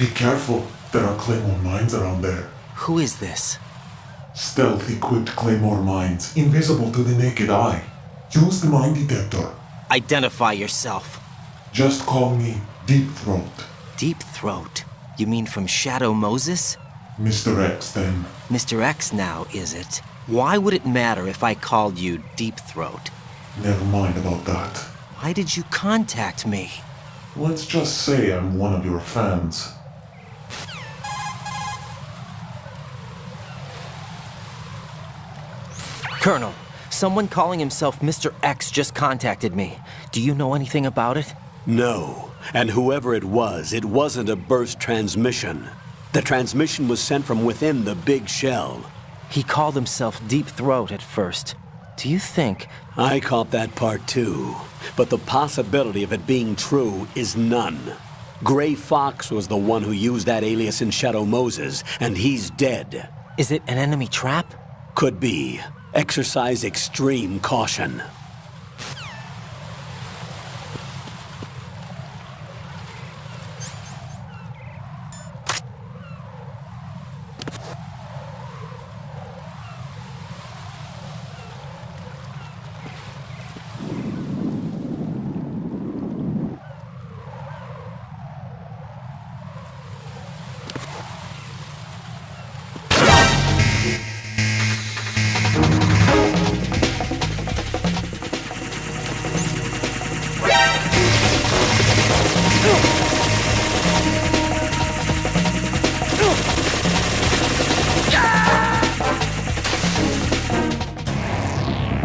Be careful. There are Claymore mines around there. Who is this? Stealth-equipped Claymore mines, invisible to the naked eye. Use the mine detector. Identify yourself. Just call me Deep Throat. Deep Throat? You mean from Shadow Moses? Mr. X, then. Mr. X now, is it? Why would it matter if I called you Deep Throat? Never mind about that. Why did you contact me? Let's just say I'm one of your fans. Colonel, someone calling himself Mr. X just contacted me. Do you know anything about it? No. And whoever it wasn't a burst transmission. The transmission was sent from within the big shell. He called himself Deep Throat at first. Do you think... I caught that part too. But the possibility of it being true is none. Gray Fox was the one who used that alias in Shadow Moses, and he's dead. Is it an enemy trap? Could be. Exercise extreme caution.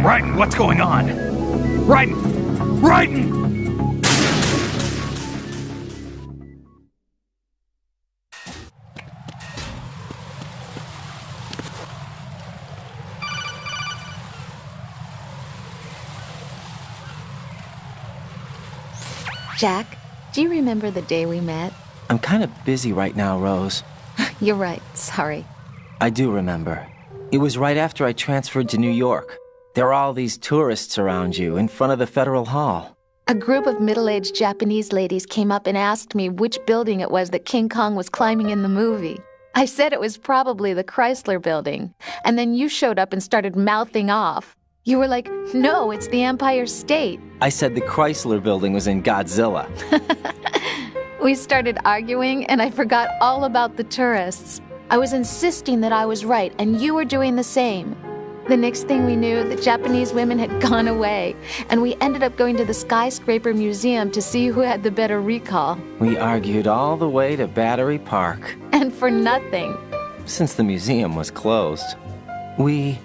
Raiden, what's going on? Raiden! Raiden! Jack, do you remember the day we met? I'm kind of busy right now, Rose. You're right, sorry. I do remember. It was right after I transferred to New York. There were all these tourists around you in front of the Federal Hall. A group of middle-aged Japanese ladies came up and asked me which building it was that King Kong was climbing in the movie. I said it was probably the Chrysler Building, and then you showed up and started mouthing off. You were like, no, it's the Empire State. I said the Chrysler Building was in Godzilla. We started arguing, and I forgot all about the tourists. I was insisting that I was right, and you were doing the same. The next thing we knew, the Japanese women had gone away, and we ended up going to the Skyscraper Museum to see who had the better recall. We argued all the way to Battery Park. And for nothing. Since the museum was closed, we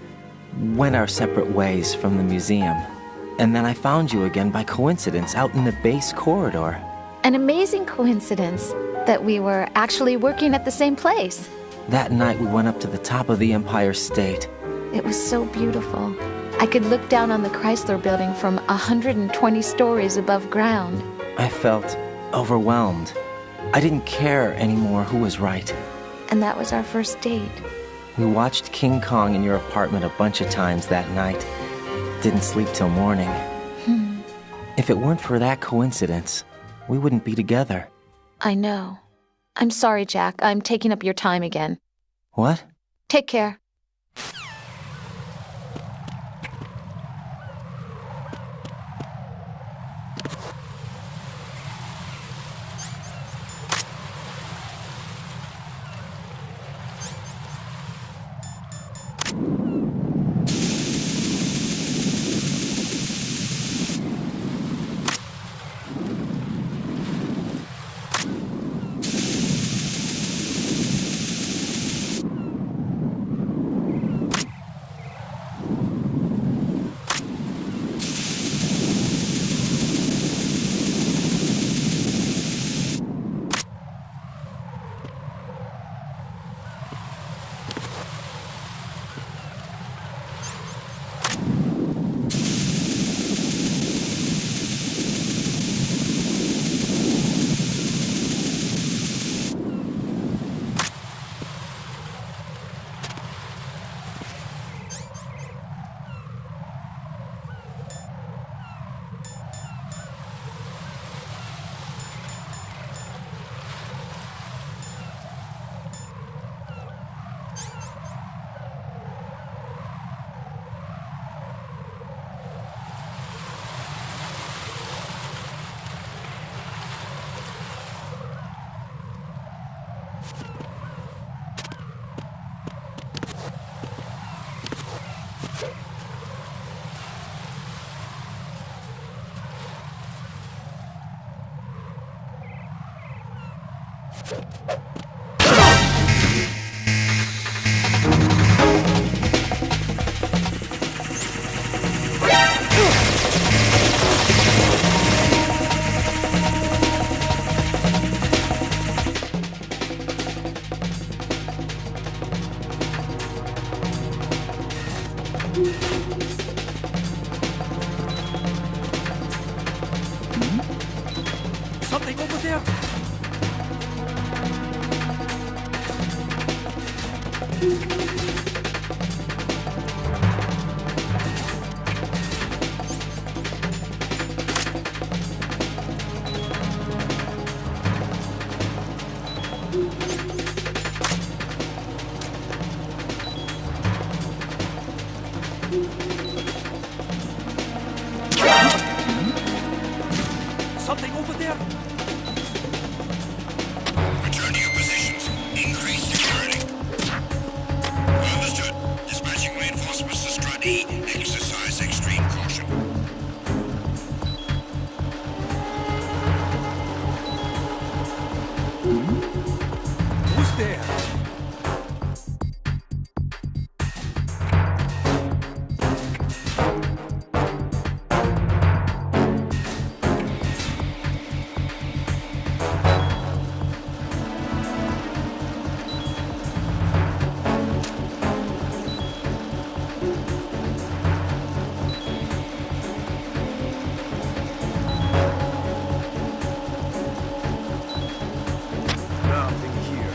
went our separate ways from the museum. And then I found you again by coincidence out in the base corridor. An amazing coincidence that we were actually working at the same place. That night we went up to the top of the Empire State. It was so beautiful. I could look down on the Chrysler Building from 120 stories above ground. I felt overwhelmed. I didn't care anymore who was right. And that was our first date. We watched King Kong in your apartment a bunch of times that night. Didn't sleep till morning. If it weren't for that coincidence, we wouldn't be together. I know. I'm sorry, Jack. I'm taking up your time again. What? Take care. Something over there! Something over there! Return to your positions. Increase security. Understood. Dispatching reinforcements to Strut E. Exercise extreme caution. Who's there? Nothing here.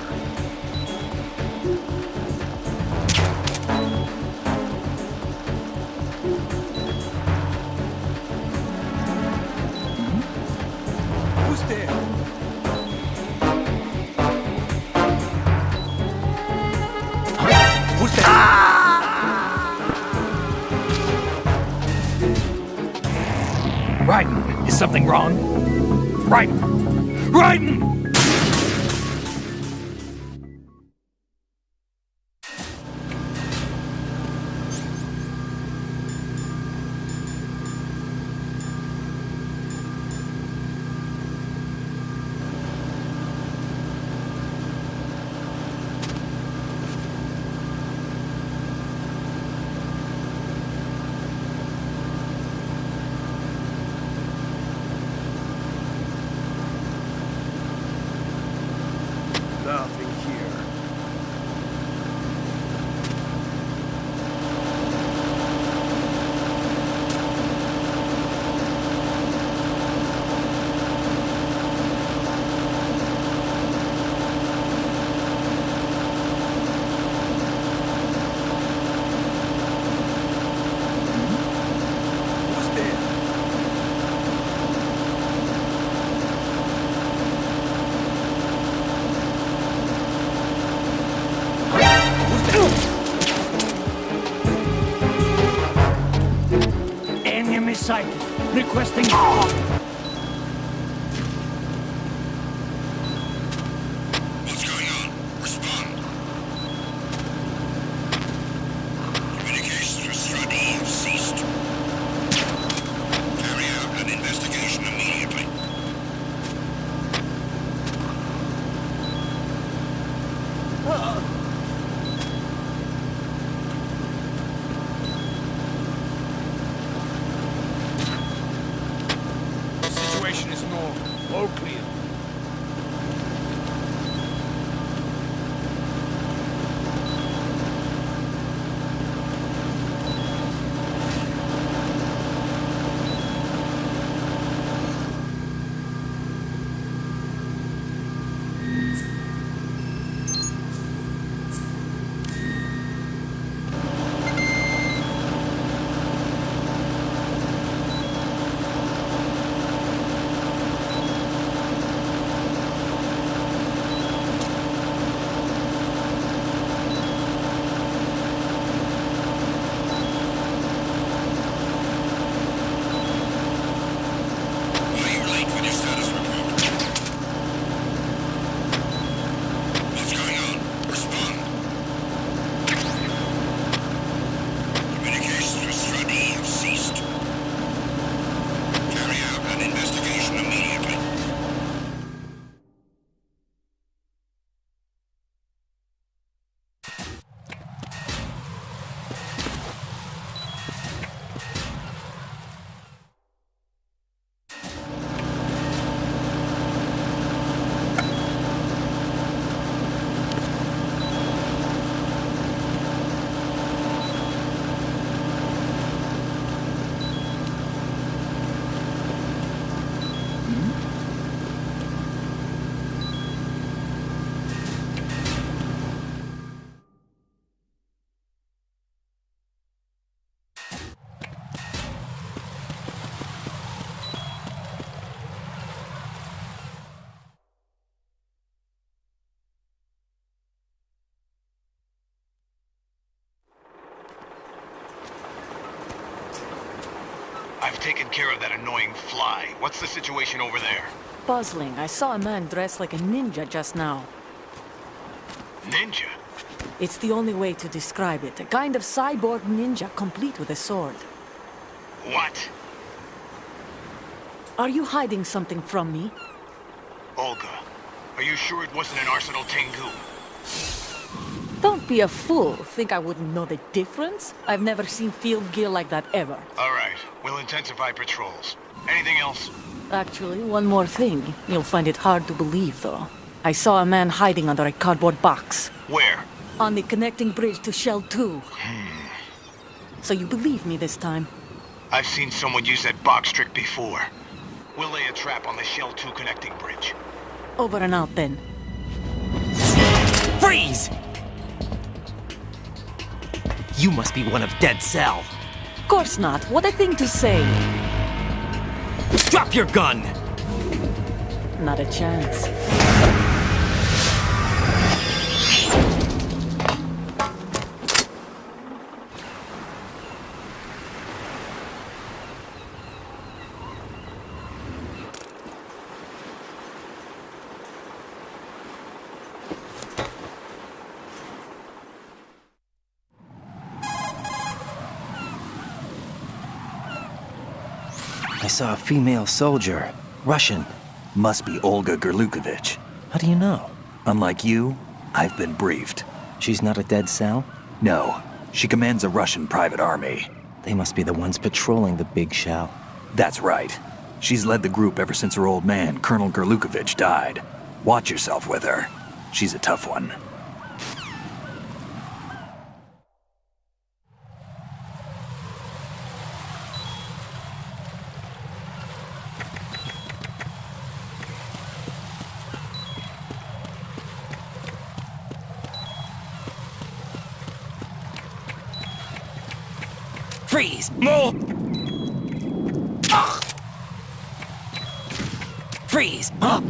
Who's there? Who's there? Raiden, is something wrong? Raiden! Raiden! Nothing here. Who's there? Enemy sighted. Requesting. What's going on? Respond. Communications with Strut E have ceased. Carry out an investigation immediately. The situation is normal. All clear. I've taken care of that annoying fly. What's the situation over there? Puzzling. I saw a man dressed like a ninja just now. Ninja? It's the only way to describe it. A kind of cyborg ninja, complete with a sword. What? Are you hiding something from me? Olga, are you sure it wasn't an Arsenal Tengu? Don't be a fool. Think I wouldn't know the difference? I've never seen field gear like that ever. All right, we'll intensify patrols. Anything else? Actually, one more thing. You'll find it hard to believe, though. I saw a man hiding under a cardboard box. Where? On the connecting bridge to Shell 2. So you believe me this time? I've seen someone use that box trick before. We'll lay a trap on the Shell 2 connecting bridge. Over and out, then. Freeze! You must be one of Dead Cell. Of course not. What a thing to say. Drop your gun! Not a chance. I saw a female soldier. Russian. Must be Olga Gerlukovich. How do you know? Unlike you, I've been briefed. She's not a Dead Cell? No, she commands a Russian private army. They must be the ones patrolling the Big Shell. That's right. She's led the group ever since her old man, Colonel Gerlukovich, died. Watch yourself with her. She's a tough one. Freeze! More! Freeze! Huh?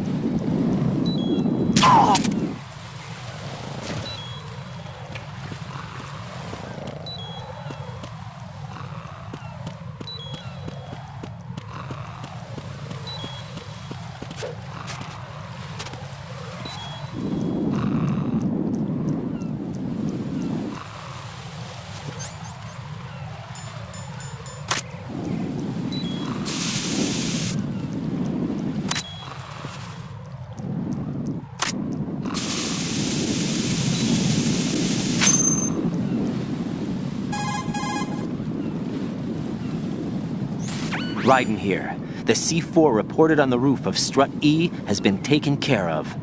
Raiden here. The C4 reported on the roof of Strut E has been taken care of.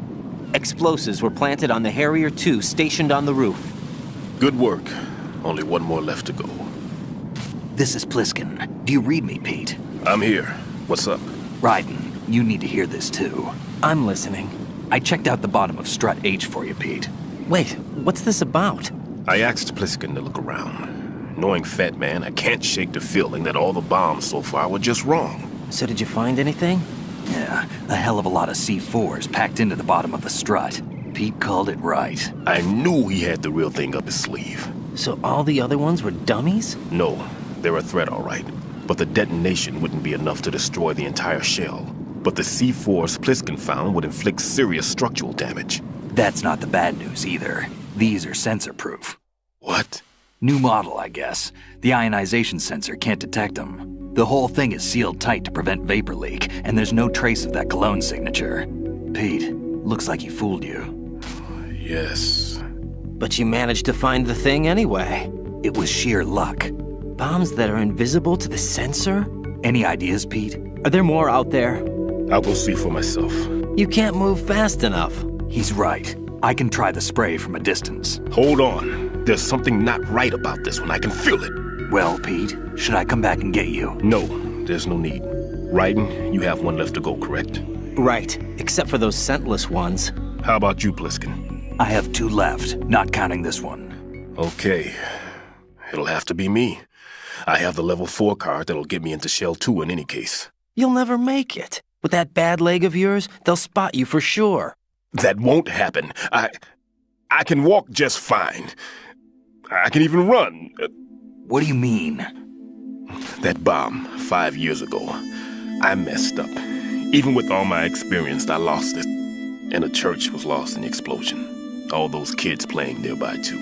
Explosives were planted on the Harrier 2 stationed on the roof. Good work. Only one more left to go. This is Pliskin. Do you read me, Pete? I'm here. What's up? Raiden, you need to hear this too. I'm listening. I checked out the bottom of Strut H for you, Pete. Wait, what's this about? I asked Pliskin to look around. Knowing Fat Man, I can't shake the feeling that all the bombs so far were just wrong. So did you find anything? Yeah, a hell of a lot of C4s packed into the bottom of the strut. Pete called it right. I knew he had the real thing up his sleeve. So all the other ones were dummies? No, they're a threat, all right. But the detonation wouldn't be enough to destroy the entire shell. But the C4s Pliskin found would inflict serious structural damage. That's not the bad news either. These are sensor-proof. What? New model, I guess. The ionization sensor can't detect them. The whole thing is sealed tight to prevent vapor leak, and there's no trace of that cologne signature. Pete, looks like he fooled you. Yes. But you managed to find the thing anyway. It was sheer luck. Bombs that are invisible to the sensor? Any ideas, Pete? Are there more out there? I'll go see for myself. You can't move fast enough. He's right. I can try the spray from a distance. Hold on. There's something not right about this one. I can feel it. Well, Pete, should I come back and get you? No, there's no need. Raiden, you have one left to go, correct? Right, except for those scentless ones. How about you, Pliskin? I have 2 left, not counting this one. Okay. It'll have to be me. I have the level 4 card that'll get me into Shell 2 in any case. You'll never make it. With that bad leg of yours, they'll spot you for sure. That won't happen. I can walk just fine. I can even run. What do you mean? That bomb, 5 years ago, I messed up. Even with all my experience, I lost it. And a church was lost in the explosion. All those kids playing nearby, too.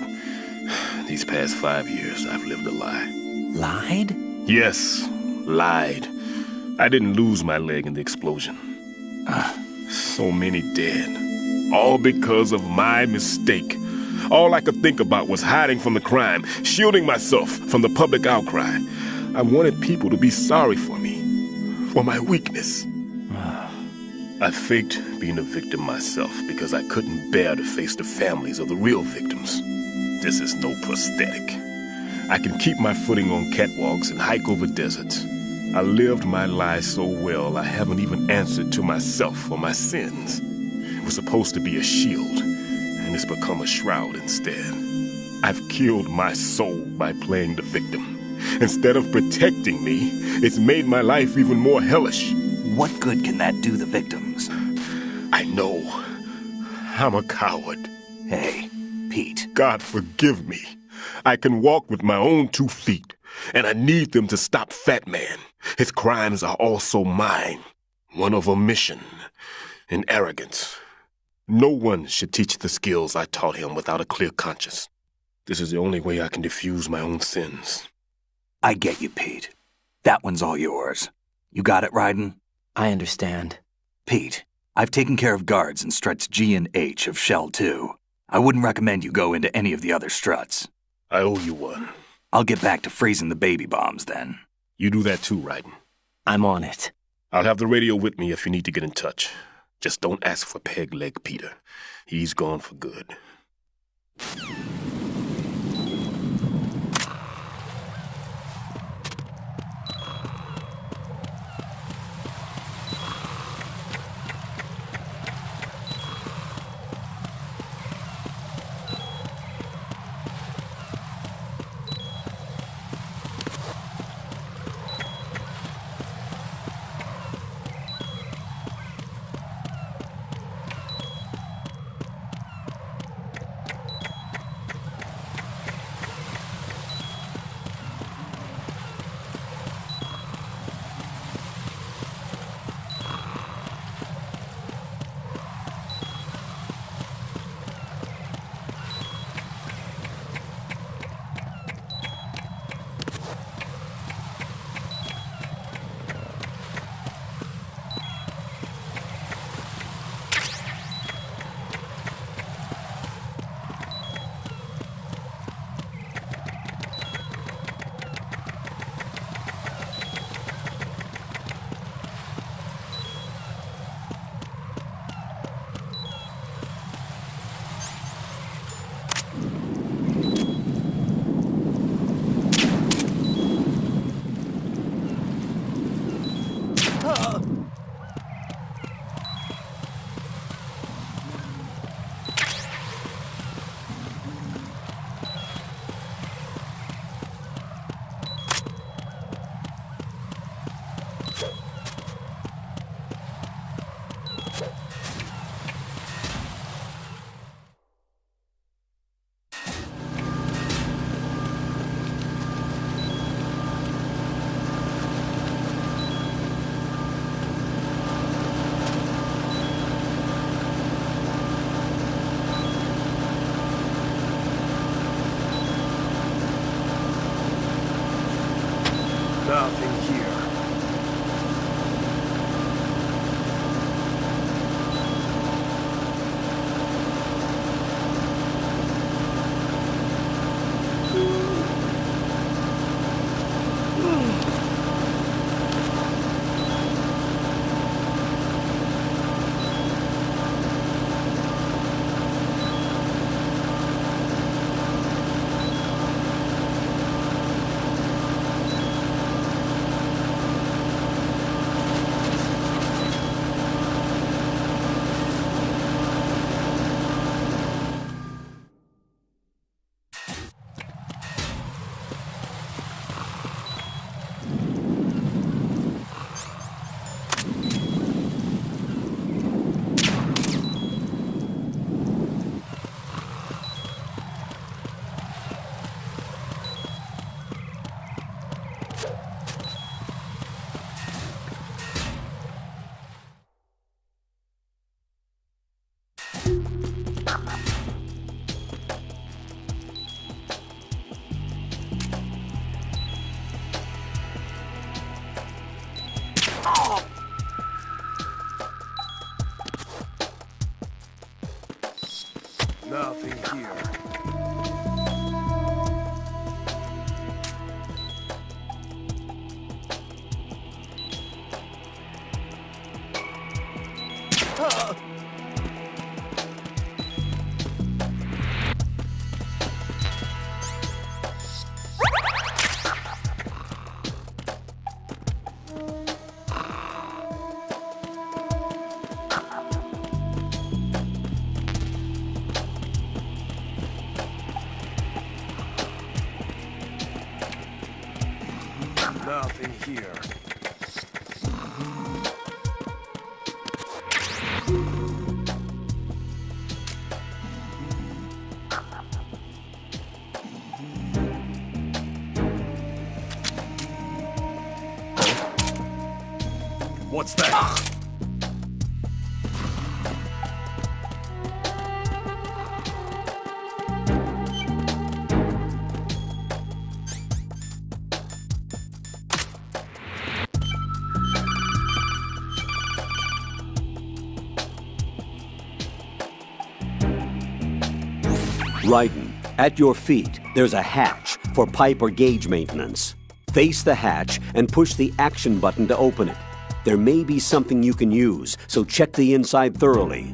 These past 5 years, I've lived a lie. Lied? Yes, lied. I didn't lose my leg in the explosion. So many dead. All because of my mistake. All I could think about was hiding from the crime, shielding myself from the public outcry. I wanted people to be sorry for me, for my weakness. I faked being a victim myself because I couldn't bear to face the families of the real victims. This is no prosthetic. I can keep my footing on catwalks and hike over deserts. I lived my life so well I haven't even answered to myself for my sins. It was supposed to be a shield, and it's become a shroud instead. I've killed my soul by playing the victim. Instead of protecting me, it's made my life even more hellish. What good can that do the victims? I know. I'm a coward. Hey, Pete. God forgive me. I can walk with my own 2 feet, and I need them to stop Fat Man. His crimes are also mine. One of omission and arrogance. No one should teach the skills I taught him without a clear conscience. This is the only way I can diffuse my own sins. I get you, Pete. That one's all yours. You got it, Raiden? I understand. Pete, I've taken care of guards in struts G and H of Shell 2. I wouldn't recommend you go into any of the other struts. I owe you one. I'll get back to freezing the baby bombs then. You do that too, Raiden. I'm on it. I'll have the radio with me if you need to get in touch. Just don't ask for Peg Leg Peter. He's gone for good. Nothing here. Nothing here. What's that? Raiden, at your feet, there's a hatch for pipe or gauge maintenance. Face the hatch and push the action button to open it. There may be something you can use, so check the inside thoroughly.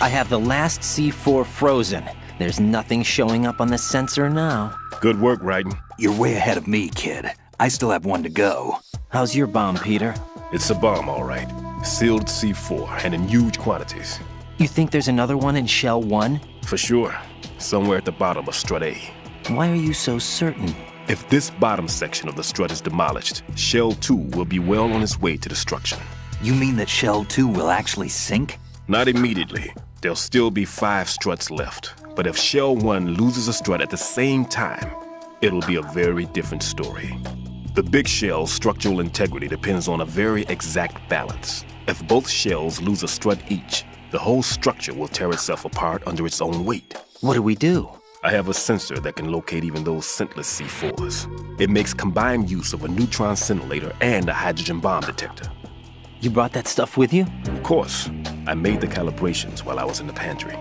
I have the last C4 frozen. There's nothing showing up on the sensor now. Good work, Raiden. You're way ahead of me, kid. I still have one to go. How's your bomb, Peter? It's a bomb, all right. Sealed C4, and in huge quantities. You think there's another one in Shell 1? For sure. Somewhere at the bottom of Strut A. Why are you so certain? If this bottom section of the strut is demolished, Shell 2 will be well on its way to destruction. You mean that Shell 2 will actually sink? Not immediately. There'll still be 5 struts left. But if Shell 1 loses a strut at the same time, it'll be a very different story. The big shell's structural integrity depends on a very exact balance. If both shells lose a strut each, the whole structure will tear itself apart under its own weight. What do we do? I have a sensor that can locate even those scentless C4s. It makes combined use of a neutron scintillator and a hydrogen bomb detector. You brought that stuff with you? Of course. I made the calibrations while I was in the pantry.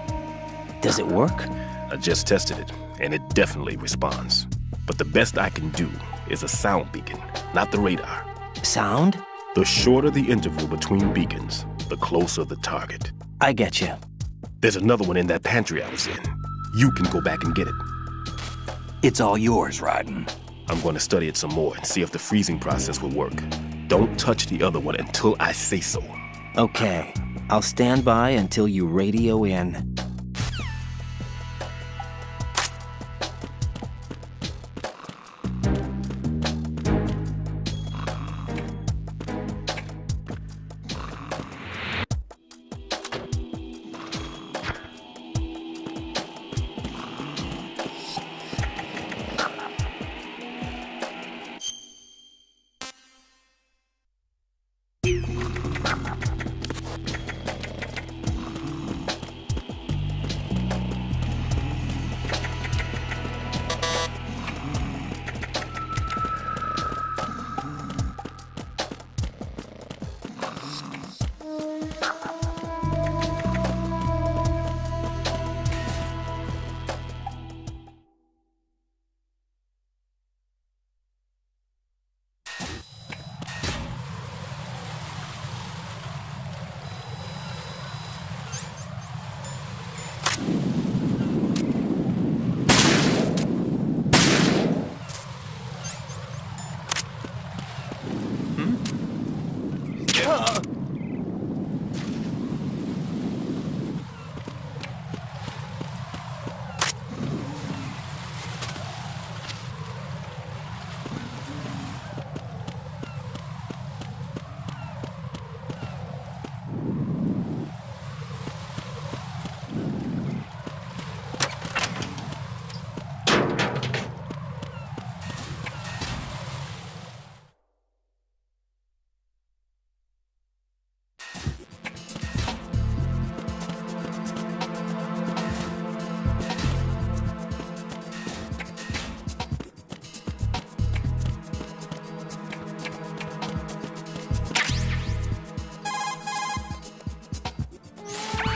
Does it work? I just tested it, and it definitely responds. But the best I can do is a sound beacon, not the radar. Sound? The shorter the interval between beacons, the closer the target. I get you. There's another one in that pantry I was in. You can go back and get it. It's all yours, Raiden. I'm going to study it some more and see if the freezing process will work. Don't touch the other one until I say so. Okay. I'll stand by until you radio in.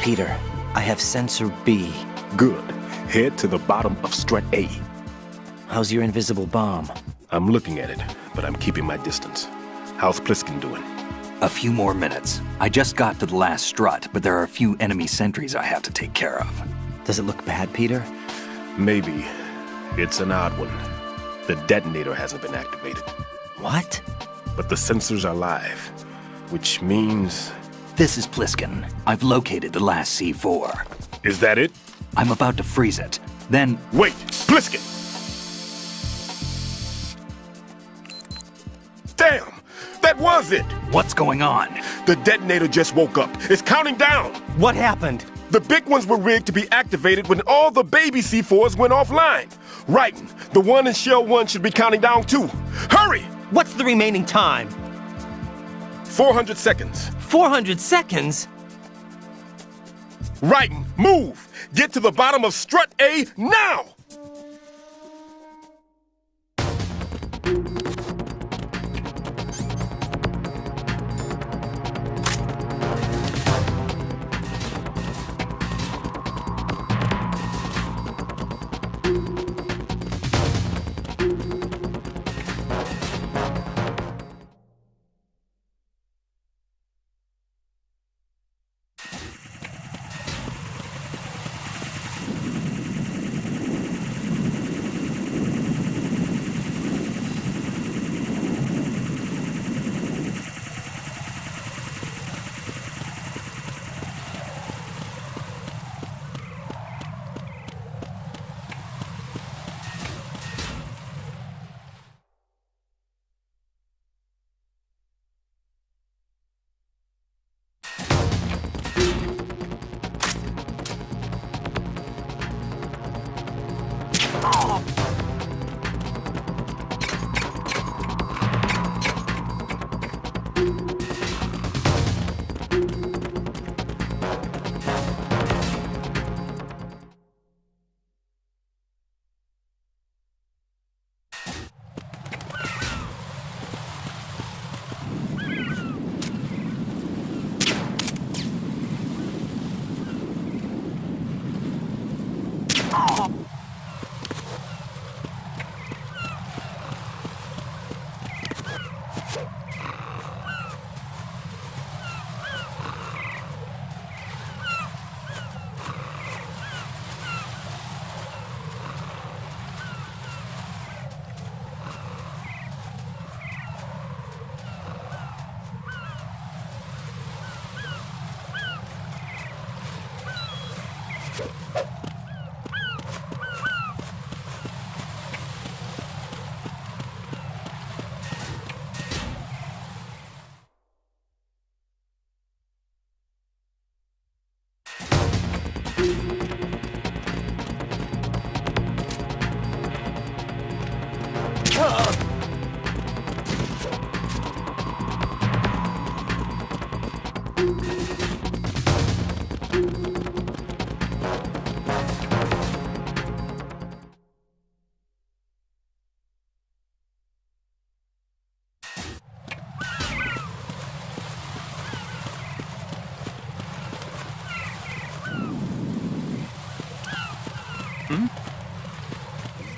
Peter, I have sensor B. Good. Head to the bottom of strut A. How's your invisible bomb? I'm looking at it, but I'm keeping my distance. How's Pliskin doing? A few more minutes. I just got to the last strut, but there are a few enemy sentries I have to take care of. Does it look bad, Peter? Maybe. It's an odd one. The detonator hasn't been activated. What? But the sensors are live, which means... This is Pliskin. I've located the last C4. Is that it? I'm about to freeze it. Then... Wait! Pliskin! Damn! That was it! What's going on? The detonator just woke up. It's counting down! What happened? The big ones were rigged to be activated when all the baby C4s went offline. Right. The one in Shell 1 should be counting down too. Hurry! What's the remaining time? 400 seconds. 400 seconds? Right. Move! Get to the bottom of strut A now!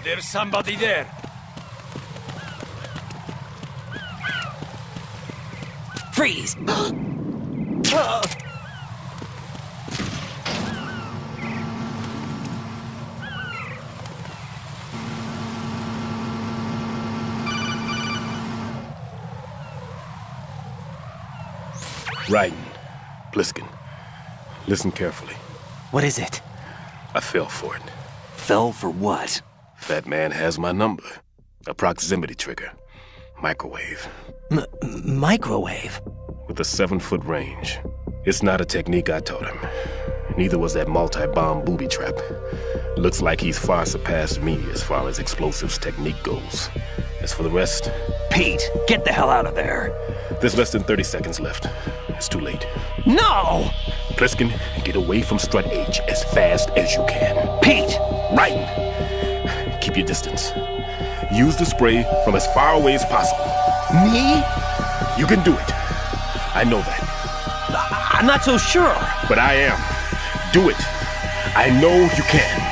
There's somebody there. Freeze! Raiden, Pliskin, listen carefully. What is it? I fell for it. Fell for what? That man has my number. A proximity trigger. Microwave. Microwave? With a 7-foot range. It's not a technique I taught him. Neither was that multi-bomb booby trap. Looks like he's far surpassed me as far as explosives technique goes. As for the rest... Pete, get the hell out of there. There's less than 30 seconds left. It's too late. No! Pliskin, get away from Strut H as fast as you can. Pete! Raiden, keep your distance. Use the spray from as far away as possible. Me? You can do it. I know that. I'm not so sure. But I am. Do it. I know you can.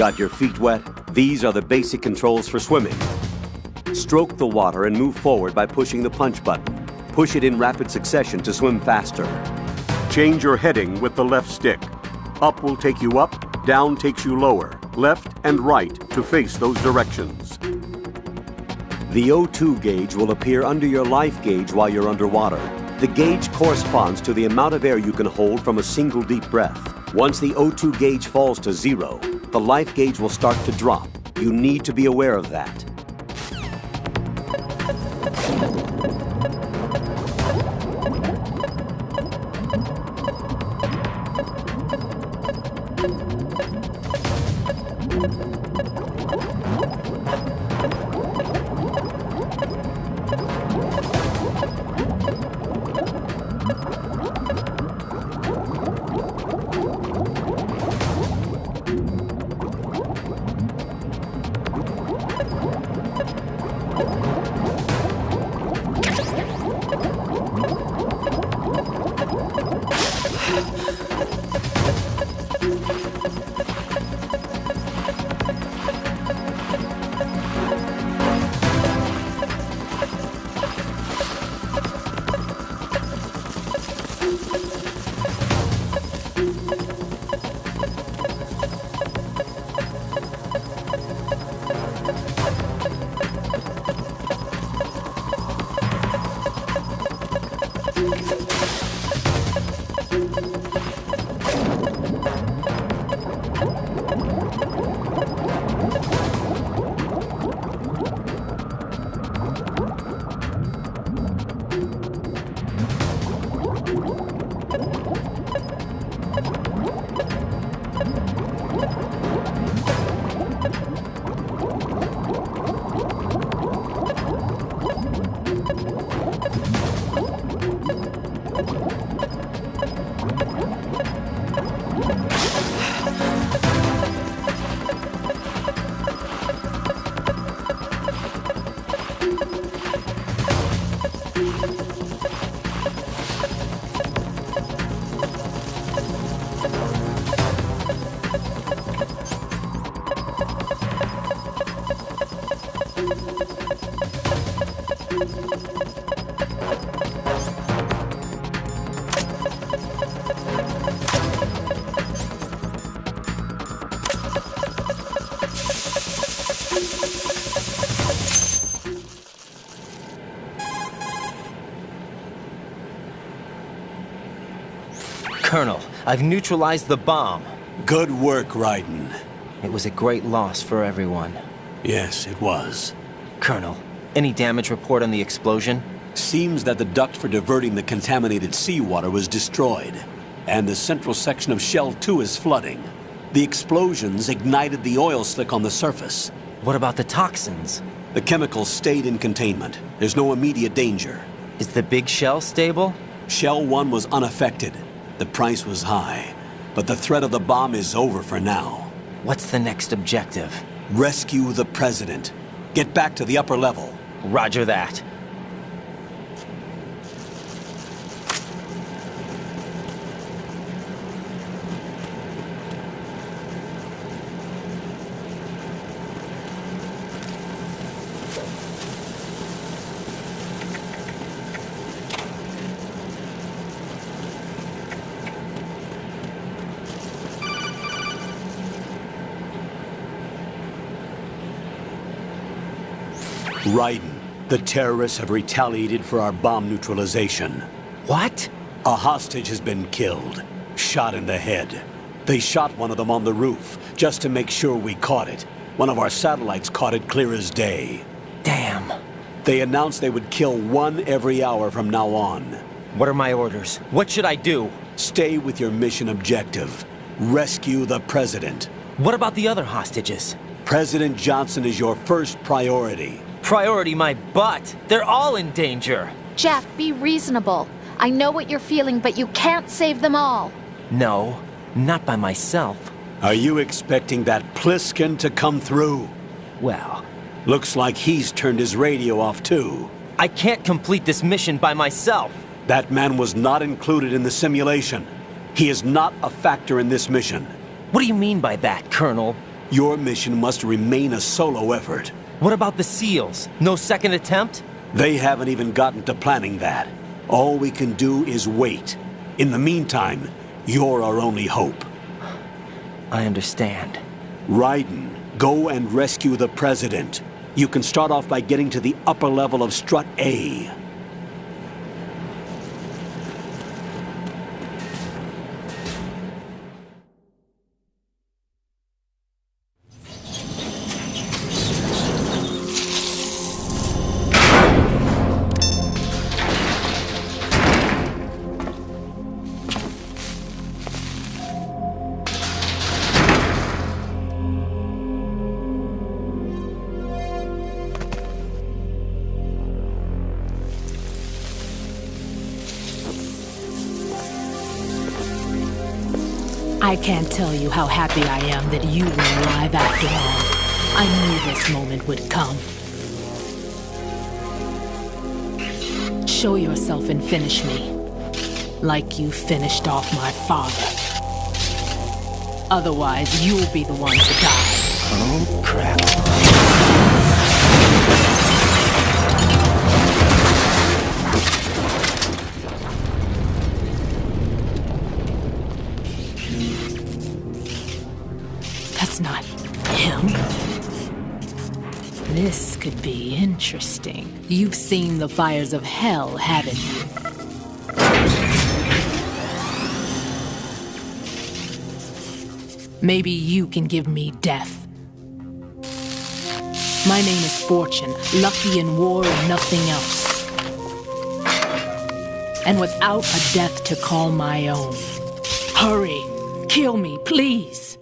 Got your feet wet? These are the basic controls for swimming. Stroke the water and move forward by pushing the punch button. Push it in rapid succession to swim faster. Change your heading with the left stick. Up will take you up, down takes you lower, left and right to face those directions. The O2 gauge will appear under your life gauge while you're underwater. The gauge corresponds to the amount of air you can hold from a single deep breath. Once the O2 gauge falls to 0, the life gauge will start to drop. You need to be aware of that. Colonel, I've neutralized the bomb. Good work, Raiden. It was a great loss for everyone. Yes, it was. Colonel, any damage report on the explosion? Seems that the duct for diverting the contaminated seawater was destroyed, and the central section of Shell 2 is flooding. The explosions ignited the oil slick on the surface. What about the toxins? The chemicals stayed in containment. There's no immediate danger. Is the big shell stable? Shell 1 was unaffected. The price was high, but the threat of the bomb is over for now. What's the next objective? Rescue the President. Get back to the upper level. Roger that. Raiden, the terrorists have retaliated for our bomb neutralization. What? A hostage has been killed, shot in the head. They shot one of them on the roof, just to make sure we caught it. One of our satellites caught it clear as day. Damn. They announced they would kill one every hour from now on. What are my orders? What should I do? Stay with your mission objective. Rescue the President. What about the other hostages? President Johnson is your first priority. Priority my butt. They're all in danger. Jeff, be reasonable. I know what you're feeling, but you can't save them all. No, not by myself. Are you expecting that Pliskin to come through? Well, looks like he's turned his radio off too. I can't complete this mission by myself. That man was not included in the simulation. He is not a factor in this mission. What do you mean by that, Colonel? Your mission must remain a solo effort. What about the SEALs? No second attempt? They haven't even gotten to planning that. All we can do is wait. In the meantime, you're our only hope. I understand. Raiden, go and rescue the President. You can start off by getting to the upper level of Strut A. I can't tell you how happy I am that you were alive after all. I knew this moment would come. Show yourself and finish me, like you finished off my father. Otherwise, you'll be the one to die. Oh, crap. That's not him. This could be interesting. You've seen the fires of hell, haven't you? Maybe you can give me death. My name is Fortune, lucky in war and nothing else. And without a death to call my own. Hurry, kill me, please.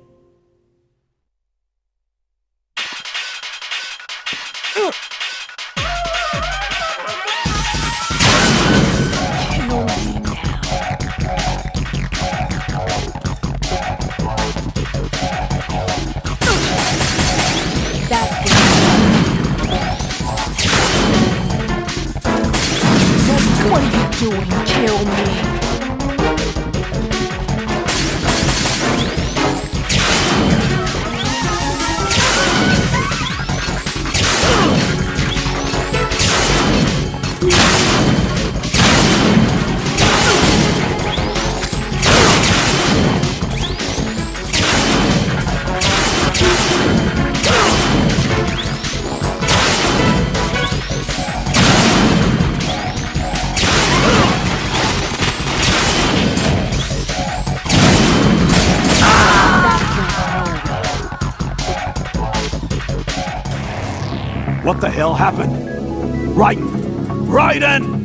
What are you doing? Kill me. What the hell happened? Raiden! Raiden!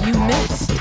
You missed.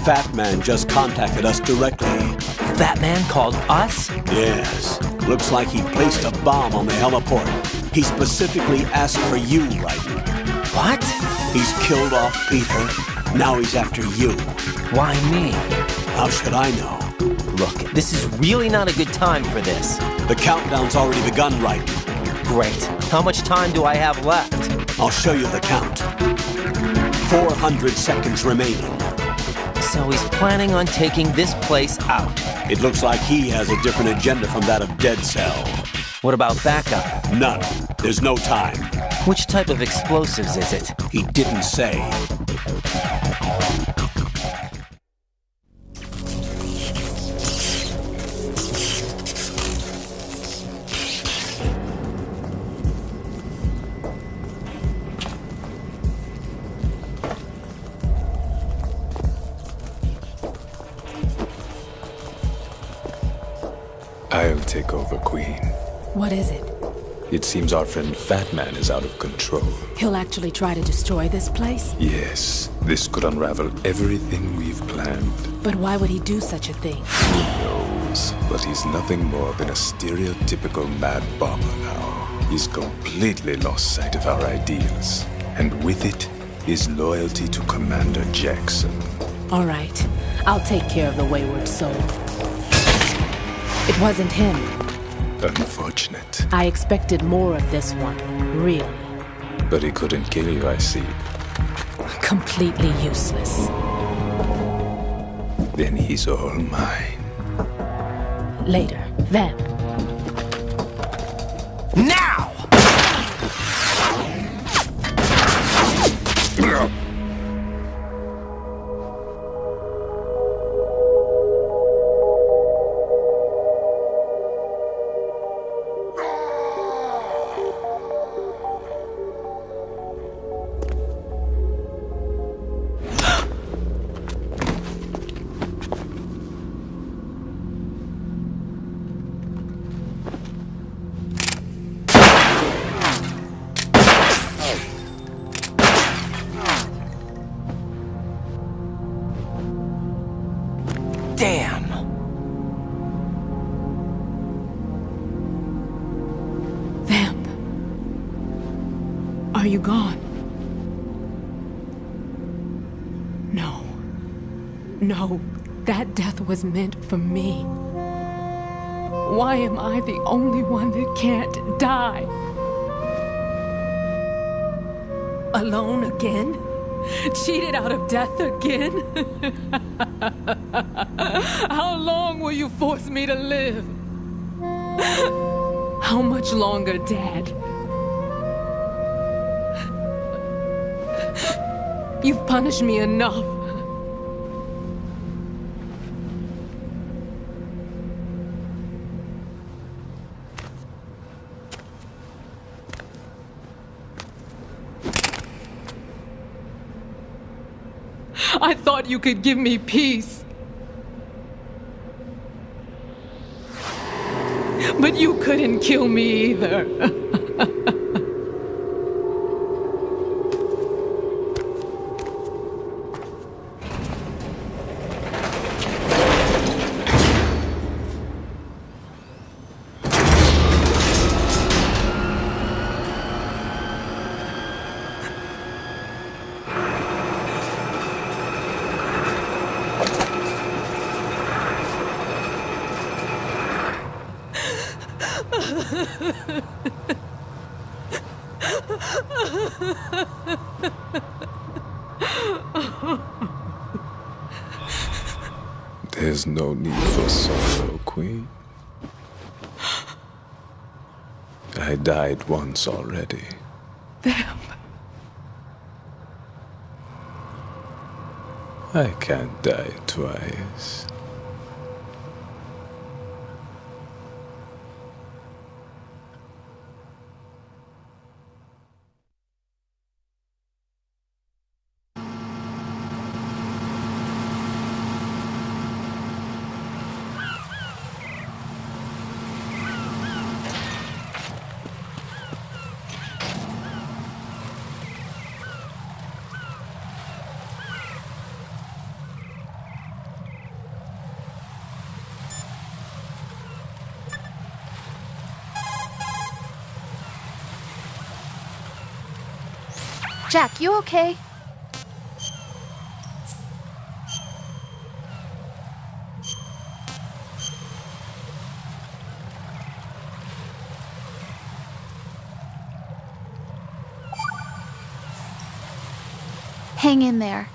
Fat Man just contacted us directly. Fat Man called us? Yes. Looks like he placed a bomb on the heliport. He specifically asked for you, Raiden. What? He's killed off Peter. Now he's after you. Why me? How should I know? Look, this is really not a good time for this. The countdown's already begun, Raiden. Great. How much time do I have left? I'll show you the count. 400 seconds remaining. So he's planning on taking this place out. It looks like he has a different agenda from that of Dead Cell. What about backup? None. There's no time. Which type of explosives is it? He didn't say. I'll take over, Queen. What is it? It seems our friend Fat Man is out of control. He'll actually try to destroy this place? Yes, this could unravel everything we've planned. But why would he do such a thing? Who knows? But he's nothing more than a stereotypical mad bomber now. He's completely lost sight of our ideals. And with it, his loyalty to Commander Jackson. All right. I'll take care of the wayward soul. It wasn't him. Unfortunate. I expected more of this one, really. But he couldn't kill you, I see. Completely useless. Then he's all mine. Later. Then. Now! Damn! Vamp. Are you gone? No. No, that death was meant for me. Why am I the only one that can't die? Alone again? Cheated out of death again? How long will you force me to live? How much longer, Dad? You've punished me enough. I thought you could give me peace. But you couldn't kill me either. There's no need for sorrow, Queen. I died once already. Vamp. I can't die twice. Jack, you okay? Hang in there.